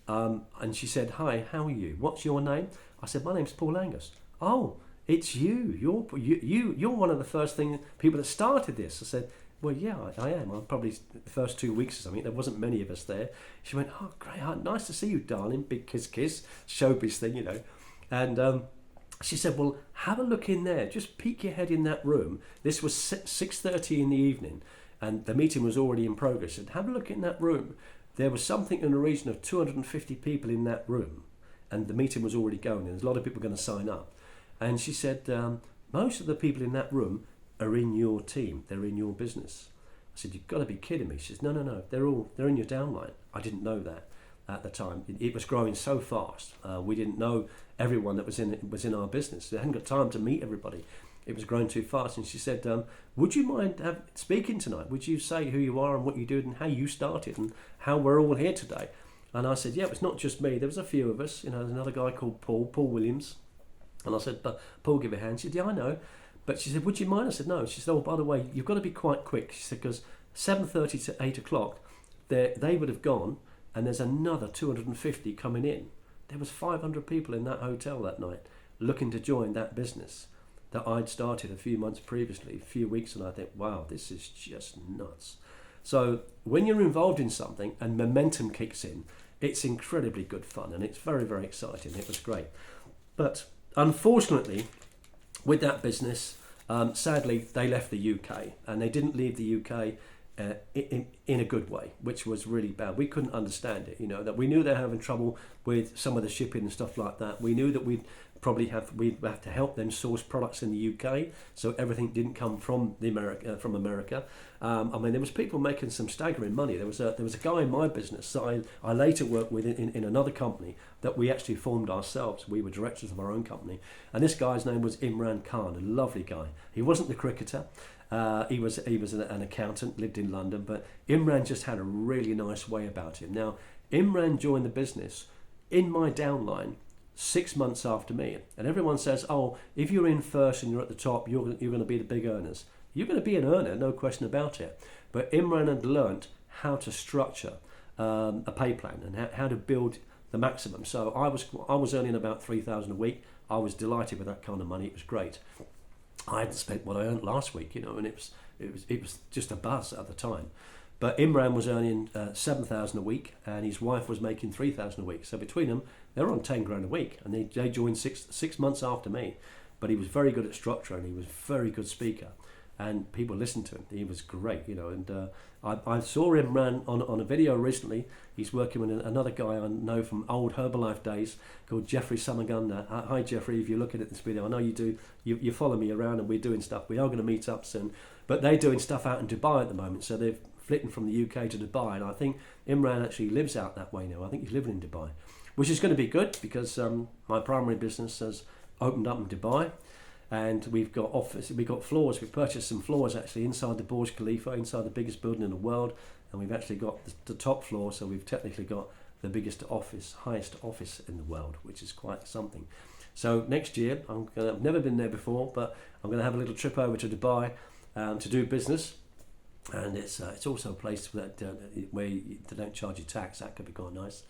and she said, hi, how are you? What's your name? I said, my name's Paul Angus. Oh, it's you. You're one of the first people that started this. I said, well, yeah, I am. I'm probably the first 2 weeks or something. There wasn't many of us there. She went, oh, great. Nice to see you, darling. Big kiss, showbiz thing, And she said, well, have a look in there. Just peek your head in that room. This was 6:30 in the evening, and the meeting was already in progress. She said, have a look in that room. There was something in the region of 250 people in that room, and the meeting was already going, and there's a lot of people going to sign up. And she said, most of the people in that room are in your team. They're in your business. I said, you've got to be kidding me. She says, no. They're in your downline. I didn't know that at the time. It was growing so fast. We didn't know everyone that was in our business. They hadn't got time to meet everybody. It was growing too fast. And she said, would you mind speaking tonight? Would you say who you are and what you do and how you started and how we're all here today? And I said, yeah, it's not just me. There was a few of us. There's another guy called Paul Williams. And I said, Paul, give a hand. She said, yeah, I know. But she said, would you mind? I said, no. She said, oh, by the way, you've got to be quite quick. She said, because 7:30 to 8 o'clock, they would have gone, and there's another 250 coming in. There was 500 people in that hotel that night looking to join that business that I'd started a few months previously, a few weeks, and I think, wow, this is just nuts. So when you're involved in something and momentum kicks in, it's incredibly good fun, and it's very, very exciting. It was great. But unfortunately, with that business, sadly, they left the UK, and they didn't leave the UK in a good way, which was really bad. We couldn't understand it, that we knew they're having trouble with some of the shipping and stuff like that. We knew that we'd have to help them source products in the UK, so everything didn't come from America. There was people making some staggering money. There was a guy in my business that I later worked with in another company that we actually formed ourselves. We were directors of our own company, and this guy's name was Imran Khan, a lovely guy. He wasn't the cricketer. He was an accountant, lived in London, but Imran just had a really nice way about him. Now, Imran joined the business in my downline 6 months after me, and everyone says, "Oh, if you're in first and you're at the top, you're going to be the big earners." You're going to be an earner, no question about it. But Imran had learnt how to structure a pay plan and how to build the maximum. So I was earning about 3,000 a week. I was delighted with that kind of money. It was great. I hadn't spent what I earned last week, and it was just a buzz at the time. But Imran was earning 7,000 a week, and his wife was making 3,000 a week. So between them, they were on 10 grand a week, and they joined six months after me. But he was very good at structure, and he was a very good speaker, and people listened to him. He was great, And I saw Imran on a video recently. He's working with another guy I know from old Herbalife days called Jeffrey Samaganda. Hi Jeffrey, if you're looking at this video, I know you do. You follow me around, and we're doing stuff. We are going to meet up soon, but they're doing stuff out in Dubai at the moment. So they're flitting from the UK to Dubai, and I think Imran actually lives out that way now. I think he's living in Dubai, which is going to be good because my primary business has opened up in Dubai. And we've got floors. We've purchased some floors actually inside the Burj Khalifa, inside the biggest building in the world, and we've actually got the top floor. So we've technically got the highest office in the world, which is quite something. So next year, I've never been there before, but I'm going to have a little trip over to Dubai to do business, and it's also a place where they don't charge you tax. That could be quite nice.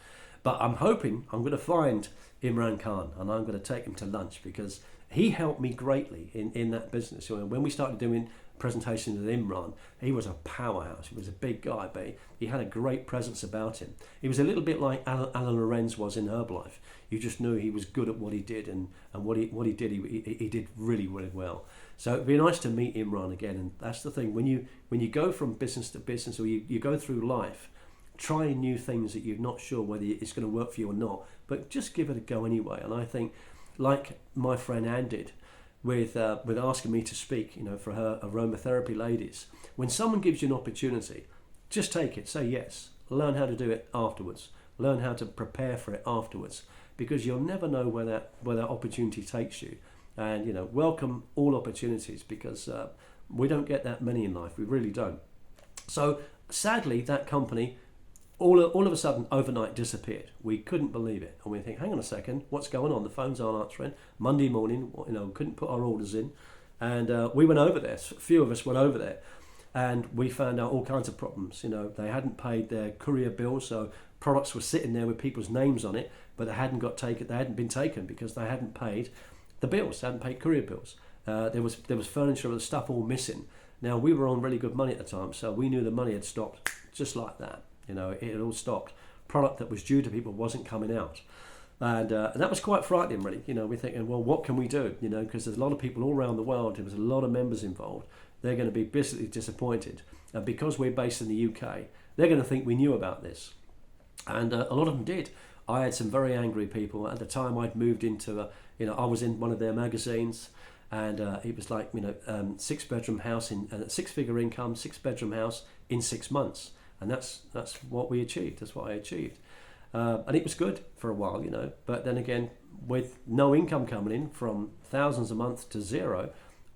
But I'm hoping I'm going to find Imran Khan, and I'm going to take him to lunch because he helped me greatly in that business. When we started doing presentations with Imran, he was a powerhouse. He was a big guy, but he had a great presence about him. He was a little bit like Alan Lorenz was in Herbalife. You just knew he was good at what he did, and what he did, he did really, really well. So it'd be nice to meet Imran again. And that's the thing, when you go from business to business, or you go through life, try new things that you're not sure whether it's going to work for you or not, but just give it a go anyway. And I think, like my friend Anne did with asking me to speak, for her aromatherapy ladies, when someone gives you an opportunity, just take it, say yes, learn how to do it afterwards, learn how to prepare for it afterwards, because you'll never know where that opportunity takes you. And welcome all opportunities, because we don't get that many in life, we really don't. So sadly, that company all of a sudden overnight disappeared. We couldn't believe it, and we think, hang on a second, what's going on? The phones aren't answering. Monday morning, couldn't put our orders in, and we went over there. A few of us went over there, and we found out all kinds of problems. They hadn't paid their courier bills, so products were sitting there with people's names on it, but they hadn't been taken because they hadn't paid the bills. They hadn't paid courier bills. There was furniture and stuff all missing. Now, we were on really good money at the time, so we knew the money had stopped just like that. It had all stopped. Product that was due to people wasn't coming out. And that was quite frightening, really. We're thinking, well, what can we do? Because there's a lot of people all around the world. There was a lot of members involved. They're going to be bitterly disappointed. And because we're based in the UK, they're going to think we knew about this. And a lot of them did. I had some very angry people. At the time, I'd moved into, I was in one of their magazines. And it was like, 6-bedroom house, six-figure income, 6-bedroom house in 6 months. And that's what we achieved. That's what I achieved. And it was good for a while, But then again, with no income coming in from thousands a month to zero,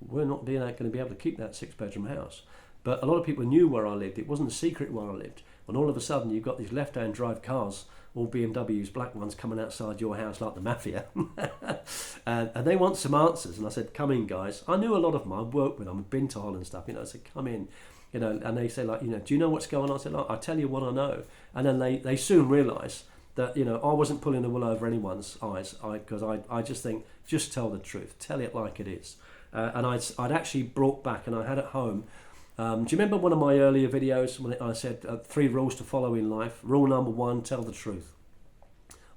we're not going to be able to keep that 6-bedroom house. But a lot of people knew where I lived. It wasn't a secret where I lived. And all of a sudden, you've got these left-hand drive cars, all BMWs, black ones, coming outside your house like the mafia. and they want some answers. And I said, come in, guys. I knew a lot of them. I've worked with them. I've been to Holland and stuff. I said, come in. And they say, do you know what's going on? I said, I'll tell you what I know. And then they soon realise that, I wasn't pulling the wool over anyone's eyes, because I just think, just tell the truth. Tell it like it is. And I'd actually brought back, and I had at home, do you remember one of my earlier videos when I said 3 rules to follow in life? Rule number 1, tell the truth.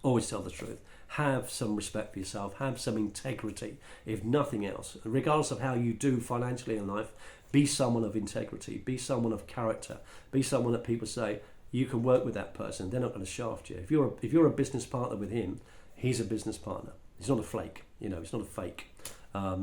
Always tell the truth. Have some respect for yourself. Have some integrity, if nothing else. Regardless of how you do financially in life, Be someone of integrity, be someone of character, be someone that people say, you can work with that person, they're not going to shaft you. If you're a business partner with him, he's a business partner. He's not a flake, he's not a fake.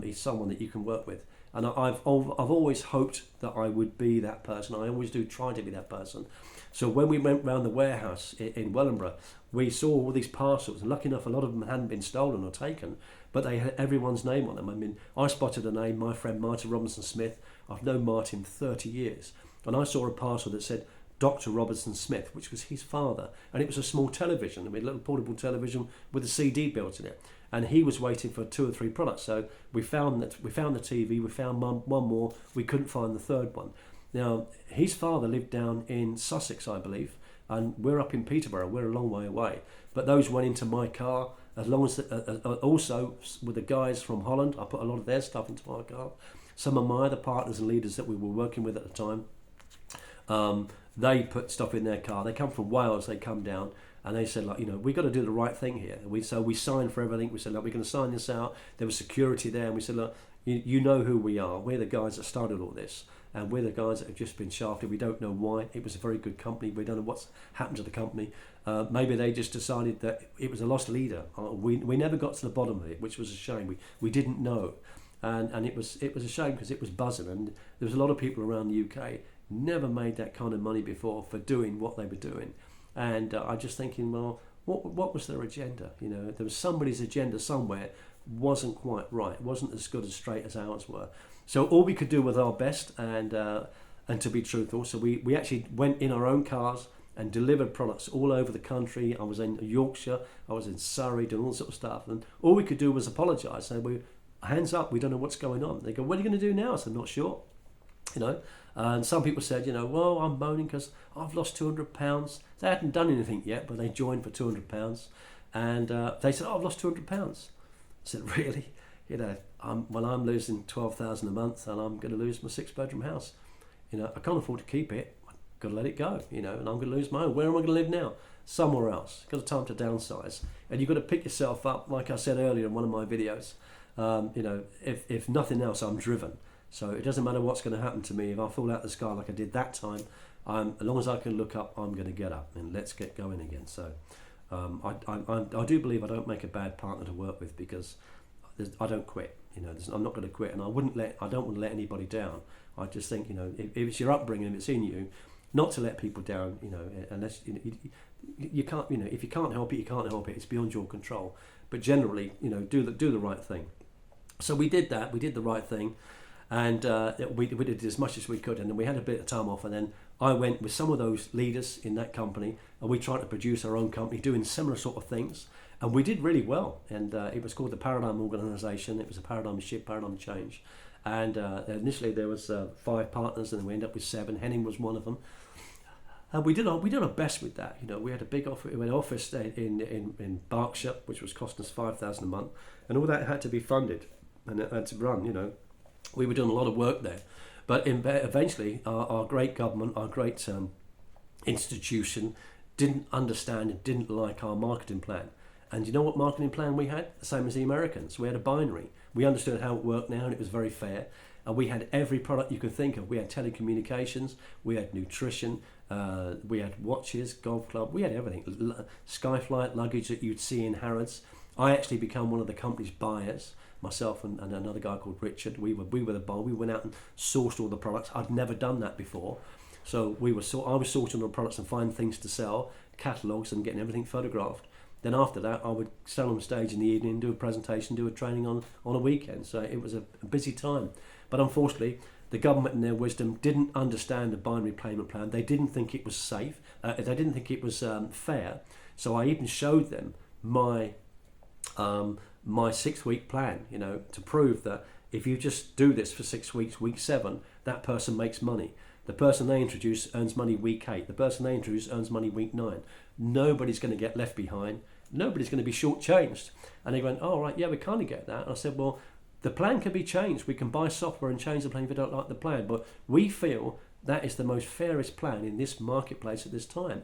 He's someone that you can work with. And I've always hoped that I would be that person. I always do try to be that person. So when we went round the warehouse in Wellingborough, we saw all these parcels. And lucky enough, a lot of them hadn't been stolen or taken, but they had everyone's name on them. I mean, I spotted a name, my friend Martin Robinson Smith. I've known Martin 30 years. And I saw a parcel that said Dr. Robinson Smith, which was his father. And it was a small television, a little portable television with a CD built in it. And he was waiting for 2 or 3 products. So we found the TV, we found one more, we couldn't find the third one. Now, his father lived down in Sussex, I believe, and we're up in Peterborough, we're a long way away. But those went into my car, as long as, also with the guys from Holland, I put a lot of their stuff into my car. Some of my other partners and leaders that we were working with at the time, they put stuff in their car. They come from Wales, they come down, and they said, we got to do the right thing here. So we signed for everything. We said, we're going to sign this out. There was security there, and we said, look, you know who we are. We're the guys that started all this, and we're the guys that have just been shafted. We don't know why. It was a very good company. We don't know what's happened to the company. Maybe they just decided that it was a lost leader. We never got to the bottom of it, which was a shame. We didn't know, and it was a shame because it was buzzing, and there was a lot of people around the UK never made that kind of money before for doing what they were doing. And I just thinking, well, what was their agenda? There was somebody's agenda somewhere wasn't quite right. It wasn't as good as straight as ours were. So all we could do was our best, and to be truthful. So we actually went in our own cars and delivered products all over the country. I was in Yorkshire, I was in Surrey, doing all sorts of stuff. And all we could do was apologise. Say, hands up, we don't know what's going on. They go, what are you going to do now? I said, not sure. And some people said, well, I'm moaning because I've lost £200. They hadn't done anything yet, but they joined for £200. And they said, I've lost £200. I said, really? I'm losing $12,000 a month, and I'm going to lose my 6-bedroom house. I can't afford to keep it. I've got to let it go, and I'm going to lose my own. Where am I going to live now? Somewhere else. Got a time to downsize. And you've got to pick yourself up, like I said earlier in one of my videos. If nothing else, I'm driven. So it doesn't matter what's going to happen to me. If I fall out the sky like I did that time, as long as I can look up, I'm going to get up, and let's get going again. So I do believe I don't make a bad partner to work with, because I don't quit. I'm not going to quit, and I don't want to let anybody down. I just think, if it's your upbringing, if it's in you, not to let people down. Unless you can't. If you can't help it, you can't help it. It's beyond your control. But generally, do the right thing. So we did that. We did the right thing. And we did as much as we could, and then we had a bit of time off, and then I went with some of those leaders in that company, and we tried to produce our own company doing similar sort of things, and we did really well. And it was called the Paradigm Organisation. It was a paradigm shift, paradigm change, and initially there was 5 partners, and then we ended up with 7. Henning was one of them, and we did our best with that. We had a big office. We had an office in Berkshire, which was costing us $5,000 a month, and all that had to be funded, and it had to run. We were doing a lot of work there, but eventually our great government, our great institution didn't understand and didn't like our marketing plan. And you know what marketing plan we had? The same as the Americans. We had a binary. We understood how it worked now, and it was very fair. And we had every product you could think of. We had telecommunications, we had nutrition, we had watches, golf club, we had everything. Skyflight luggage that you'd see in Harrods. I actually became one of the company's buyers. Myself and another guy called Richard, we were the buyer. We went out and sourced all the products. I'd never done that before, so I was sorting all the products and finding things to sell, catalogues, and getting everything photographed. Then after that, I would stand on stage in the evening, do a presentation, do a training on a weekend. So it was a busy time. But unfortunately, the government in their wisdom didn't understand the binary payment plan. They didn't think it was safe. They didn't think it was fair. So I even showed them my 6-week plan, to prove that if you just do this for 6 weeks, week 7, that person makes money. The person they introduce earns money week 8. The person they introduce earns money week 9. Nobody's going to get left behind. Nobody's going to be shortchanged. And they went, oh, right, yeah, we kind of get that. And I said, well, the plan can be changed. We can buy software and change the plan if you don't like the plan. But we feel that is the most fairest plan in this marketplace at this time.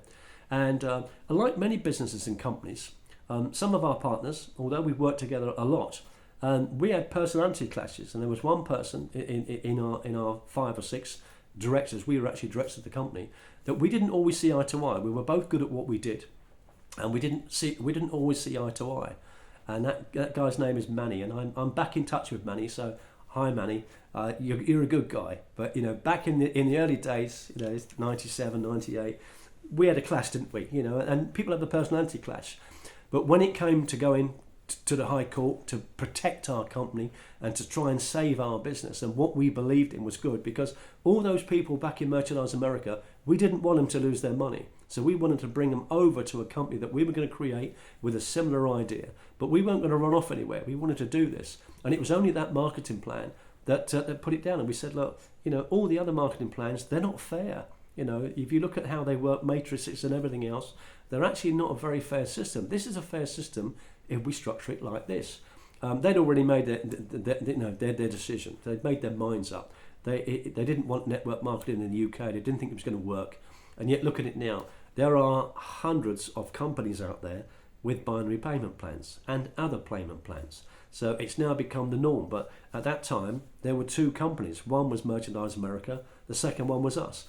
And like many businesses and companies, some of our partners, although we work together a lot, And we had personality clashes, and there was one person in our 5 or 6 directors, we were actually directors of the company, that we didn't always see eye to eye. We were both good at what we did, and we didn't always see eye to eye. And that guy's name is Manny, and I'm back in touch with Manny. So hi Manny, you're a good guy. But back in the early days, it's 97, 98, we had a clash, didn't we? And people have the personality clash. But when it came to going to the High Court to protect our company and to try and save our business, and what we believed in was good, because all those people back in Merchandise America, we didn't want them to lose their money. So we wanted to bring them over to a company that we were going to create with a similar idea, but we weren't going to run off anywhere. We wanted to do this, and it was only that marketing plan that put it down. And we said, look, all the other marketing plans, they're not fair. If you look at how they work, matrices and everything else, they're actually not a very fair system. This is a fair system if we structure it like this. They'd already made their decision. They'd made their minds up. They didn't want network marketing in the UK. They didn't think it was going to work. And yet look at it now. There are hundreds of companies out there with binary payment plans and other payment plans. So it's now become the norm. But at that time, there were 2 companies. One was Merchandise America. The second one was us.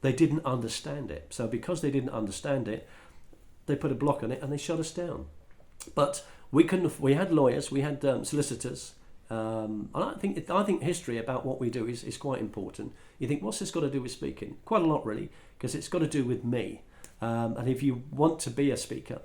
They didn't understand it. So because they didn't understand it, they put a block on it and they shut us down. But we had lawyers, we had solicitors. And I think history about what we do is quite important. You think, what's this got to do with speaking? Quite a lot, really, because it's got to do with me. And if you want to be a speaker,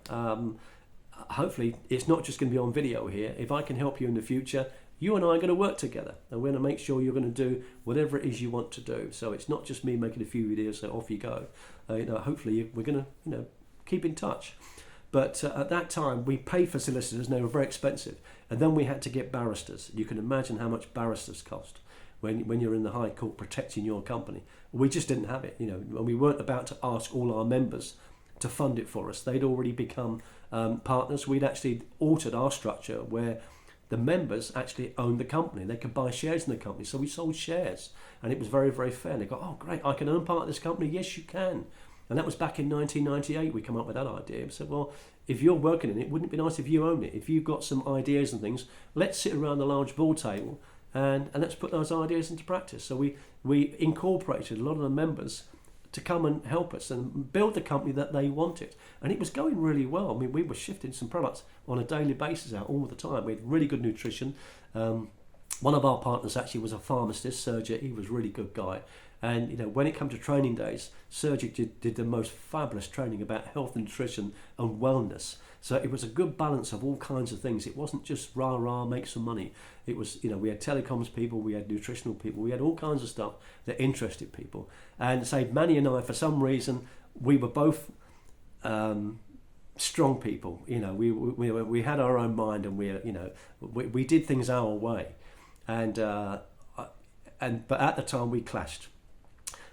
hopefully it's not just going to be on video here. If I can help you in the future, you and I are going to work together, and we're going to make sure you're going to do whatever it is you want to do. So it's not just me making a few videos, so off you go. Hopefully we're going to keep in touch. But at that time, we paid for solicitors, and they were very expensive. And then we had to get barristers. You can imagine how much barristers cost when you're in the High Court protecting your company. We just didn't have it. And we weren't about to ask all our members to fund it for us. They'd already become partners. We'd actually altered our structure where the members actually owned the company. They could buy shares in the company. So we sold shares, and it was very, very fair. And they go, oh, great, I can own part of this company. Yes, you can. And that was back in 1998 we came up with that idea. We said, well, if you're working in it, wouldn't it be nice if you owned it? If you've got some ideas and things, let's sit around the large board table and let's put those ideas into practice. So we incorporated a lot of the members to come and help us and build the company that they wanted. And it was going really well. I mean, we were shifting some products on a daily basis out all the time. We had really good nutrition. One of our partners actually was a pharmacist, Sergey. He was a really good guy. And when it came to training days, Sergey did the most fabulous training about health and nutrition and wellness. So it was a good balance of all kinds of things. It wasn't just rah, make some money. It was, we had telecoms people, we had nutritional people, we had all kinds of stuff that interested people. And say Manny and I, for some reason, we were both strong people. We had our own mind, and we did things our way. But at the time we clashed.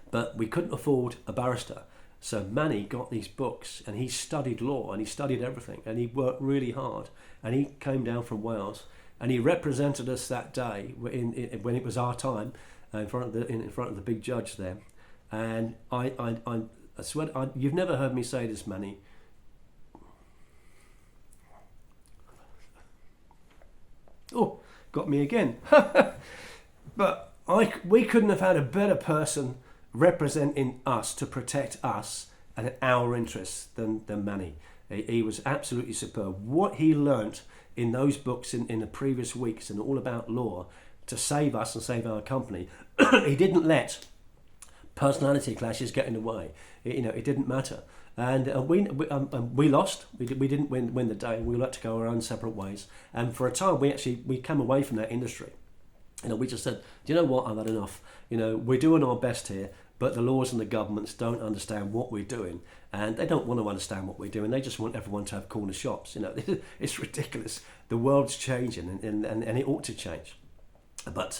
But we couldn't afford a barrister. So Manny got these books, and he studied law, and he studied everything, and he worked really hard. And he came down from Wales, and he represented us that day when it was our time in front of the big judge there. And I swear, you've never heard me say this, Manny. Oh, got me again. But we couldn't have had a better person representing us to protect us and our interests than Manny. He was absolutely superb. What he learnt in those books in the previous weeks and all about law to save us and save our company, he didn't let personality clashes get in the way. It didn't matter. And we lost. We didn't win the day. We let to go our own separate ways. And for a time, we came away from that industry. We just said, do you know what? I've had enough. We're doing our best here, but the laws and the governments don't understand what we're doing, and they don't want to understand what we're doing. They just want everyone to have corner shops. It's ridiculous. The world's changing, and it ought to change. But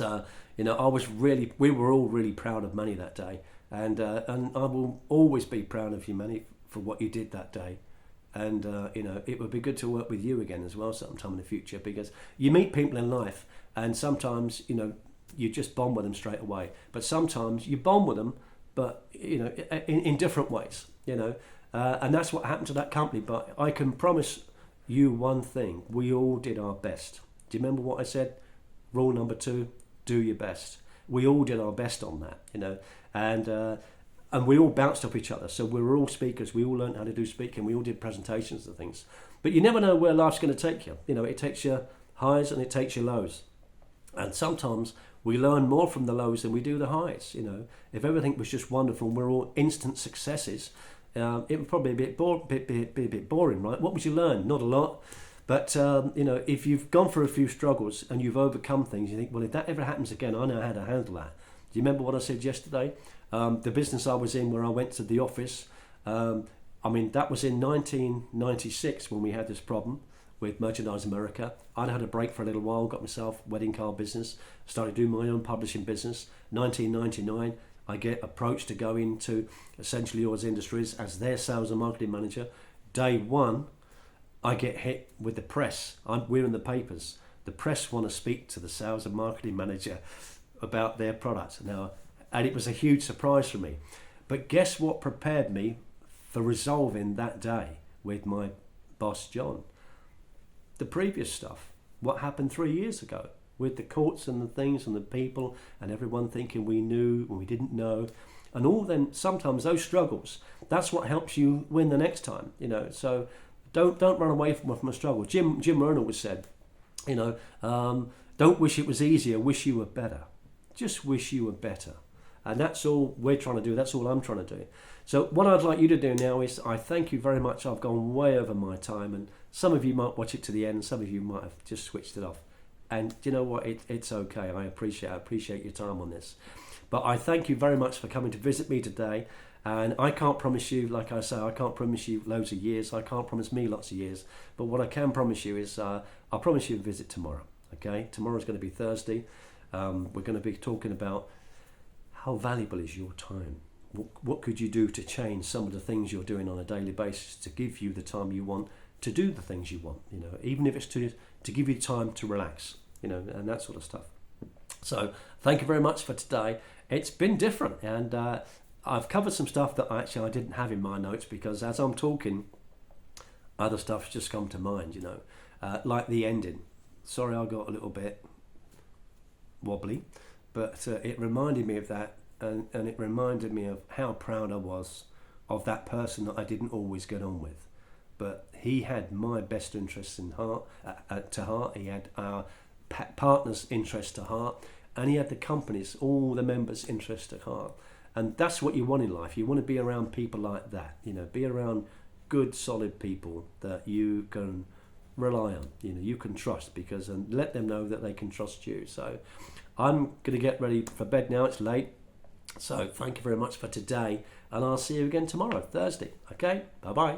we were all really proud of Manny that day, and I will always be proud of you, Manny, for what you did that day. And it would be good to work with you again as well sometime in the future, because you meet people in life, and sometimes you just bond with them straight away, but sometimes you bond with them, but in different ways, and that's what happened to that company. But I can promise you one thing: we all did our best Do you remember what I said? Rule number 2, do your best. We all did our best on that, and we all bounced off each other. So we were all speakers. We all learned how to do speaking. We all did presentations and things. But you never know where life's going to take you. It takes you highs and it takes you lows. And sometimes we learn more from the lows than we do the highs. If everything was just wonderful and we're all instant successes, it would probably be a bit boring, right? What would you learn? Not a lot. But, if you've gone through a few struggles and you've overcome things, you think, well, if that ever happens again, I know how to handle that. Do you remember what I said yesterday? The business I was in where I went to the office, that was in 1996 when we had this problem with Merchandise America. I'd had a break for a little while, got myself wedding card business, started doing my own publishing business. 1999, I get approached to go into Essential Yours Industries as their sales and marketing manager. Day one, I get hit with the press. We're in the papers. The press want to speak to the sales and marketing manager about their product. And it was a huge surprise for me. But guess what prepared me for resolving that day with my boss, John? The previous stuff. What happened 3 years ago with the courts and the things and the people and everyone thinking we knew when we didn't know. And all then sometimes those struggles, that's what helps you win the next time, So don't run away from a struggle. Jim Rohn always said, don't wish it was easier, wish you were better. Just wish you were better. And that's all we're trying to do. That's all I'm trying to do. So what I'd like you to do now is I thank you very much. I've gone way over my time, and some of you might watch it to the end. Some of you might have just switched it off. And you know what? It's okay. I appreciate your time on this. But I thank you very much for coming to visit me today. And I can't promise you, like I say, I can't promise you loads of years. I can't promise me lots of years. But what I can promise you is I'll promise you a visit tomorrow. Okay? Tomorrow's going to be Thursday. We're going to be talking about how valuable is your time. What could you do to change some of the things you're doing on a daily basis to give you the time you want to do the things you want, even if it's to give you time to relax, and that sort of stuff. So thank you very much for today. It's been different, and I've covered some stuff that I didn't have in my notes because as I'm talking, other stuff's just come to mind, like the ending. Sorry, I got a little bit wobbly, but it reminded me of that, and it reminded me of how proud I was of that person that I didn't always get on with. But he had my best interests to heart. He had our partners' interests to heart, and he had the company's, all the members' interests at heart. And that's what you want in life. You want to be around people like that. Be around good, solid people that you can rely on. You can trust and let them know that they can trust you. So I'm going to get ready for bed now. It's late. So thank you very much for today, and I'll see you again tomorrow, Thursday. Okay? Bye-bye.